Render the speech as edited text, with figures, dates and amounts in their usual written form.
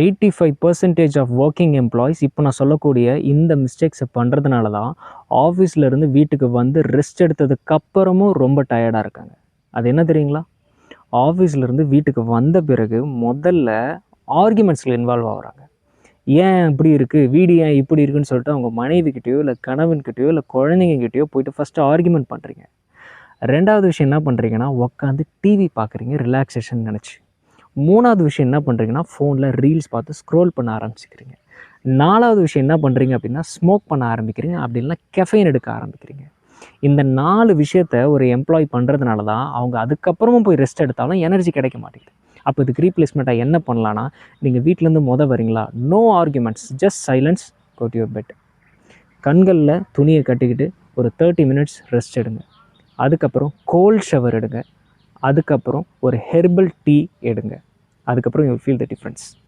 85% of working employees இப்போ நான் சொல்லக்கூடிய இந்த மிஸ்டேக்ஸை பண்ணுறதுனால தான் ஆஃபீஸ்லேருந்து வீட்டுக்கு வந்து ரெஸ்ட் எடுத்ததுக்கப்புறமும் ரொம்ப டயர்டாக இருக்காங்க. அது என்ன தெரியுங்களா? ஆஃபீஸ்லேருந்து வீட்டுக்கு வந்த பிறகு முதல்ல ஆர்கியூமெண்ட்ஸில் இன்வால்வ் ஆகுறாங்க. ஏன் இப்படி இருக்குது, வீடு ஏன் இப்படி இருக்குன்னு சொல்லிட்டு அவங்க மனைவிக்கிட்டேயோ இல்லை கணவன்கிட்டயோ இல்லை குழந்தைங்ககிட்டயோ போயிட்டு ஃபஸ்ட்டு ஆர்கியூமெண்ட் பண்ணுறீங்க. ரெண்டாவது விஷயம் என்ன பண்ணுறீங்கன்னா, உட்காந்து டிவி பார்க்குறீங்க ரிலாக்ஸேஷன் நினச்சி. மூணாவது விஷயம் என்ன பண்ணுறீங்கன்னா, ஃபோனில் ரீல்ஸ் பார்த்து ஸ்க்ரோல் பண்ண ஆரம்பிச்சுக்கிறீங்க. நாலாவது விஷயம் என்ன பண்ணுறீங்க அப்படின்னா, ஸ்மோக் பண்ண ஆரம்பிக்கிறீங்க. அப்படி இல்லைனா கெஃபைன் எடுக்க ஆரம்பிக்கிறீங்க. இந்த 4 விஷயத்த ஒரு எம்ப்ளாயி பண்ணுறதுனால தான் அவங்க அதுக்கப்புறமும் போய் ரெஸ்ட் எடுத்தாலும் எனர்ஜி கிடைக்க மாட்டேங்குது. அப்போ இதுக்கு ரீப்ளேஸ்மெண்ட்டாக என்ன பண்ணலான்னா, நீங்கள் வீட்டிலேருந்து வரீங்களா, no arguments, just silence, go to your bed. கண்களில் துணியை கட்டிக்கிட்டு ஒரு 30 மினிட்ஸ் ரெஸ்ட் எடுங்க. அதுக்கப்புறம் கோல்ட் ஷவர் எடுங்க. அதுக்கப்புறம் ஒரு ஹெர்பல் டீ எடுங்க. அதுக்கப்புறம் you will feel the difference.